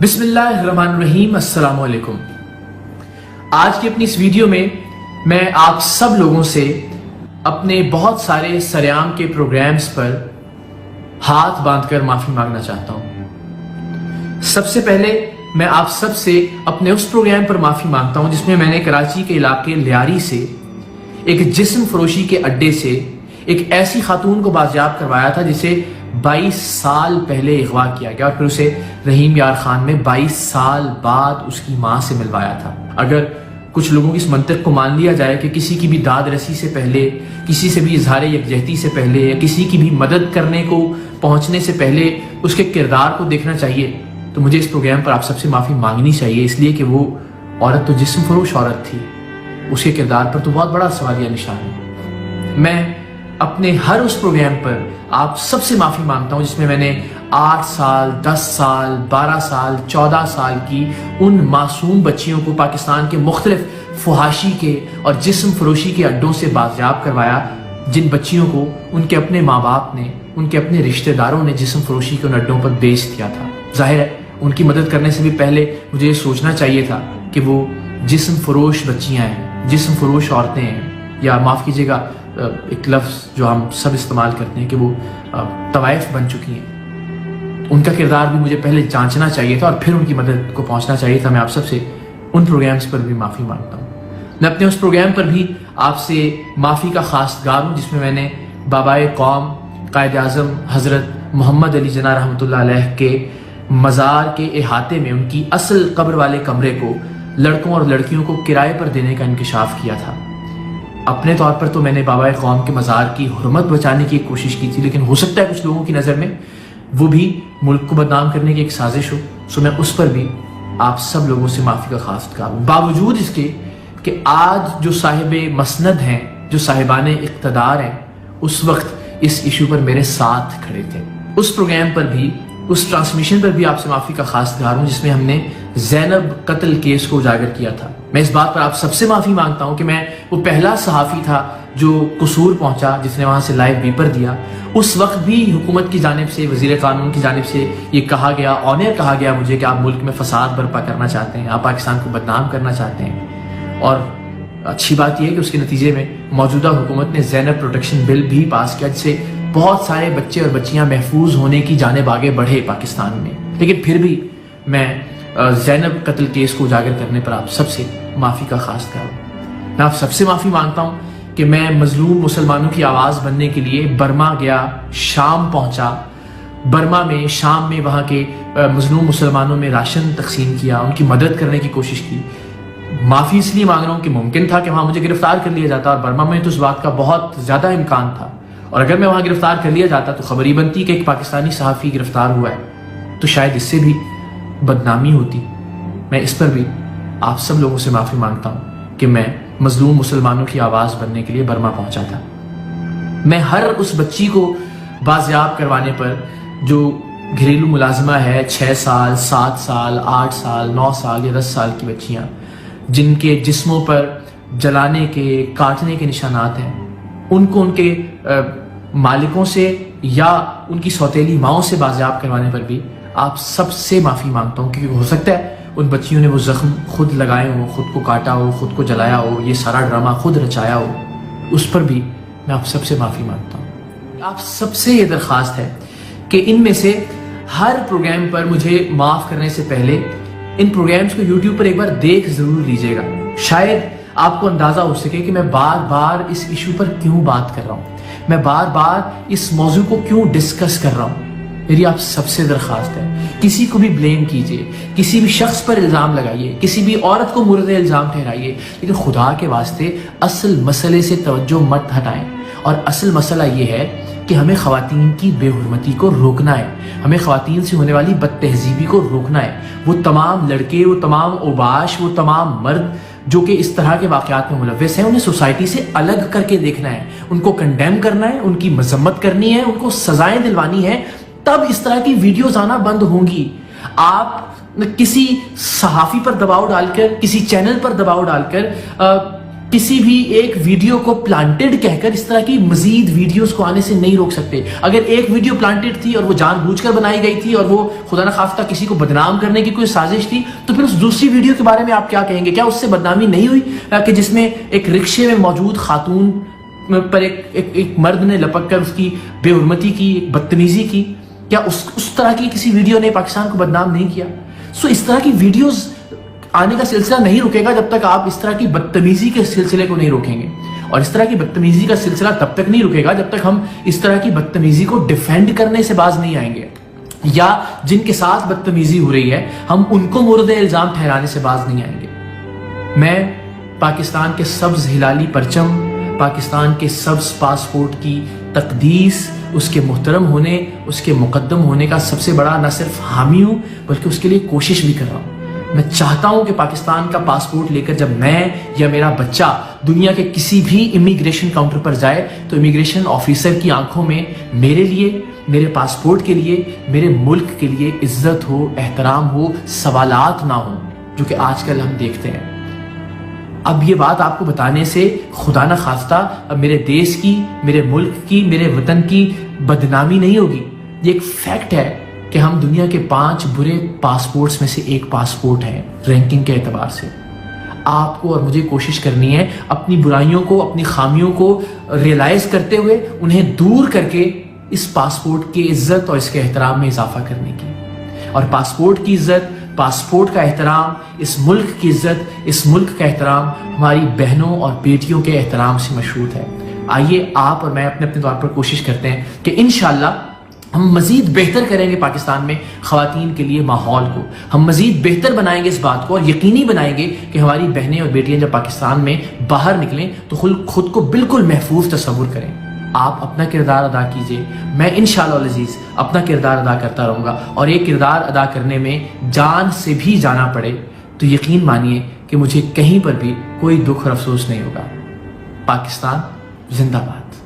बिस्मिल्लाहिर्रहमानिर्रहीम। अस्सलाम वालेकुम। आज की अपनी इस वीडियो में मैं आप सब लोगों से अपने बहुत सारे सरेआम के प्रोग्राम्स पर हाथ बांधकर माफी मांगना चाहता हूं। सबसे पहले मैं आप सब से अपने उस प्रोग्राम पर माफी मांगता हूं जिसमें मैंने कराची के इलाके लियारी से एक जिस्म फरोशी के अड्डे से एक ऐसी खातून को बाजियाब करवाया था जिसे 22 साल पहले अगवा किया गया और फिर उसे रहीम यार खान में 22 साल बाद उसकी माँ से मिलवाया था। अगर कुछ लोगों की इस मंतक को मान लिया जाए कि किसी की भी दाद रसी से पहले, किसी से भी इजहार यकजहती से पहले या किसी की भी मदद करने को पहुंचने से पहले उसके किरदार को देखना चाहिए, तो मुझे इस प्रोग्राम पर आप सबसे माफ़ी मांगनी चाहिए, इसलिए कि वो औरत तो जिस्म फरोश औरत थी, उसके किरदार पर तो बहुत बड़ा सवालिया निशान है। मैं अपने हर उस प्रोग्राम पर आप सबसे माफ़ी मांगता हूं जिसमें मैंने 8 साल, 10 साल, 12 साल, 14 साल की उन मासूम बच्चियों को पाकिस्तान के मुख्तलिफ फुहाशी के और जिस्म फरोशी के अड्डों से बाजियाब करवाया, जिन बच्चियों को उनके अपने माँ बाप ने, उनके अपने रिश्तेदारों ने जिस्म फरोशी के उन अड्डों पर बेच दिया था। जाहिर है उनकी मदद करने से भी पहले मुझे ये सोचना चाहिए था कि वो जिस्म फरोश बच्चियाँ हैं, जिस्म फरोश औरतें हैं, या माफ़ कीजिएगा एक लफ्ज़ जो हम सब इस्तेमाल करते हैं कि वो तवाइफ बन चुकी हैं। उनका किरदार भी मुझे पहले जांचना चाहिए था और फिर उनकी मदद को पहुंचना चाहिए था। मैं आप सबसे उन प्रोग्राम्स पर भी माफ़ी मांगता हूँ। मैं अपने उस प्रोग्राम पर भी आपसे माफ़ी का खासगार हूँ जिसमें मैंने बाबाए कौम कायद आज़म हज़रत मोहम्मद अली जना रहमतुल्लाह अलैह के मज़ार के इहाते में उनकी असल कब्र वाले कमरे को लड़कों और लड़कियों को किराए पर देने का इंकशाफ किया था। अपने तौर पर तो मैंने बाबाए कौम के मज़ार की हुर्मत बचाने की कोशिश की थी, लेकिन हो सकता है कुछ लोगों की नज़र में वो भी मुल्क को बदनाम करने की एक साजिश हो, सो मैं उस पर भी आप सब लोगों से माफ़ी का खासगार हूँ। बावजूद इसके कि आज जो साहिब मसनद हैं, जो साहिबान इक़्तिदार हैं, उस वक्त इस इशू पर मेरे साथ खड़े थे। उस प्रोग्राम पर भी, उस ट्रांसमिशन पर भी आपसे माफ़ी का खासगार हूँ जिसमें हमने ज़ैनब कत्ल केस को उजागर किया था। मैं इस बात पर आप सबसे माफ़ी मांगता हूँ कि मैं वो पहला सहाफ़ी था जो कसूर पहुँचा, जिसने वहाँ से लाइव पेपर दिया। उस वक्त भी हुकूमत की जानिब से, वज़ीर कानून की जानिब से ये कहा गया, ऑनर कहा गया मुझे कि आप मुल्क में फसाद बर्पा करना चाहते हैं, आप पाकिस्तान को बदनाम करना चाहते हैं। और अच्छी बात यह है कि उसके नतीजे में मौजूदा हुकूमत ने ज़ैनब प्रोटेक्शन बिल भी पास किया, जिससे बहुत सारे बच्चे और बच्चियाँ महफूज होने की जानिब आगे बढ़े पाकिस्तान में। लेकिन फिर भी मैं ज़ैनब कत्ल केस को उजागर करने पर आप सबसे माफ़ी का खासगार हूँ। मैं आप सबसे माफ़ी मांगता हूँ कि मैं मजलूम मुसलमानों की आवाज़ बनने के लिए बर्मा गया, शाम पहुँचा, बर्मा में, शाम में वहाँ के मजलूम मुसलमानों में राशन तकसीम किया, उनकी मदद करने की कोशिश की। माफ़ी इसलिए मांग रहा हूँ कि मुमकिन था कि वहाँ मुझे गिरफ्तार कर लिया जाता, और बर्मा में तो इस बात का बहुत ज़्यादा इम्कान था, और अगर मैं वहाँ गिरफ्तार कर लिया जाता तो खबर ही बनती कि एक पाकिस्तानी सहाफ़ी गिरफ्तार हुआ है, तो शायद इससे भी बदनामी होती। मैं इस पर भी आप सब लोगों से माफ़ी मांगता हूँ कि मैं मजलूम मुसलमानों की आवाज़ बनने के लिए बर्मा पहुँचा था। मैं हर उस बच्ची को बाजियाब करवाने पर जो घरेलू मुलाजिमा है, 6 साल, 7 साल, 8 साल, 9 साल या 10 साल की बच्चियाँ जिनके जिस्मों पर जलाने के, काटने के निशानात हैं, उनको उनके मालिकों से या उनकी सौतेली माओं से बाजियाब करवाने पर भी आप सबसे माफ़ी मांगता हूँ, क्योंकि हो सकता है उन बच्चियों ने वो ज़ख्म खुद लगाए हो, खुद को काटा हो, खुद को जलाया हो, ये सारा ड्रामा खुद रचाया हो। उस पर भी मैं आप सबसे माफ़ी मांगता हूँ। आप सबसे ये दरख्वास्त है कि इनमें से हर प्रोग्राम पर मुझे माफ़ करने से पहले इन प्रोग्राम्स को यूट्यूब पर एक बार देख ज़रूर लीजिएगा। शायद आपको अंदाज़ा हो सके कि मैं बार बार इस इशू पर क्यों बात कर रहा हूँ, मैं बार बार इस मौजू को क्यों डिस्कस कर रहा हूँ। मेरी आप सबसे दरख्वास्त है, किसी को भी ब्लेम कीजिए, किसी भी शख्स पर इल्ज़ाम लगाइए, किसी भी औरत को मुर्द इल्ज़ाम ठहराइए, लेकिन खुदा के वास्ते असल मसले से तवज्जो मत हटाएं। और असल मसला ये है कि हमें ख़वातीन की बेहुरमती को रोकना है, हमें ख़वातीन से होने वाली बदतहजीबी को रोकना है। वो तमाम लड़के, वो तमाम ओबाश, वो तमाम मर्द जो कि इस तरह के वाक़यात में मुलव्वस हैं, उन्हें सोसाइटी से अलग करके देखना है, उनको कंडेम करना है, उनकी मजम्मत करनी है, उनको सजाएं दिलवानी है, तब इस तरह की वीडियोस आना बंद होंगी। आप किसी सहाफ़ी पर दबाव डालकर, किसी चैनल पर दबाव डालकर किसी भी एक वीडियो को प्लांटेड कहकर इस तरह की मजीद वीडियोस को आने से नहीं रोक सकते। अगर एक वीडियो प्लांटेड थी और वो जानबूझकर बनाई गई थी और वो खुदा न खास्ता किसी को बदनाम करने की कोई साजिश थी, तो फिर उस दूसरी वीडियो के बारे में आप क्या कहेंगे? क्या उससे बदनामी नहीं हुई कि जिसमें एक रिक्शे में मौजूद खातून पर एक मर्द ने लपक कर उसकी बेहुरमती की, बदतमीजी की? क्या उस तरह की किसी वीडियो ने पाकिस्तान को बदनाम नहीं किया? सो इस तरह की वीडियोस आने का सिलसिला नहीं रुकेगा जब तक आप इस तरह की बदतमीजी के सिलसिले को नहीं रोकेंगे, और इस तरह की बदतमीजी का सिलसिला तब तक नहीं रुकेगा जब तक हम इस तरह की बदतमीजी को डिफेंड करने से बाज नहीं आएंगे, या जिनके साथ बदतमीजी हो रही है हम उनको मोरद इल्जाम ठहराने से बाज नहीं आएंगे। मैं पाकिस्तान के सब्ज हिलाली परचम, पाकिस्तान के सब्ज पासपोर्ट की तकदीस, उसके मुहतरम होने, उसके मुकद्दम होने का सबसे बड़ा न सिर्फ हामी हूं बल्कि उसके लिए कोशिश भी कर रहा हूं। मैं चाहता हूं कि पाकिस्तान का पासपोर्ट लेकर जब मैं या मेरा बच्चा दुनिया के किसी भी इमिग्रेशन काउंटर पर जाए तो इमिग्रेशन ऑफिसर की आंखों में मेरे लिए, मेरे पासपोर्ट के लिए, मेरे मुल्क के लिए इज्जत हो, एहतराम हो, सवालात ना हो, जो कि आजकल हम देखते हैं। अब ये बात आपको बताने से खुदा न खास्ता अब मेरे देश की, मेरे मुल्क की, मेरे वतन की बदनामी नहीं होगी। ये एक फैक्ट है कि हम दुनिया के 5 बुरे पासपोर्ट्स में से एक पासपोर्ट है रैंकिंग के एतबार से। आपको और मुझे कोशिश करनी है अपनी बुराइयों को, अपनी खामियों को रियलाइज करते हुए उन्हें दूर करके इस पासपोर्ट की इज्जत और इसके एहतराम में इजाफा करने की। और पासपोर्ट की इज्जत, पासपोर्ट का एहतराम, इस मुल्क की इज्जत, इस मुल्क का एहतराम हमारी बहनों और बेटियों के एहतराम से मशरूत है। आइए आप और मैं अपने अपने तौर पर कोशिश करते हैं कि इंशाअल्लाह हम मजीद बेहतर करेंगे पाकिस्तान में ख़वातीन के लिए माहौल को, हम मजीद बेहतर बनाएंगे इस बात को और यकीनी बनाएंगे कि हमारी बहनें और बेटियां जब पाकिस्तान में बाहर निकलें तो खुद को बिल्कुल महफूज तस्वुर करें। आप अपना किरदार अदा कीजिए, मैं इंशाअल्लाह अज़ीज़ अपना किरदार अदा करता रहूँगा, और एक किरदार अदा करने में जान से भी जाना पड़े तो यकीन मानिए कि मुझे कहीं पर भी कोई दुख और अफसोस नहीं होगा। पाकिस्तान जिंदाबाद।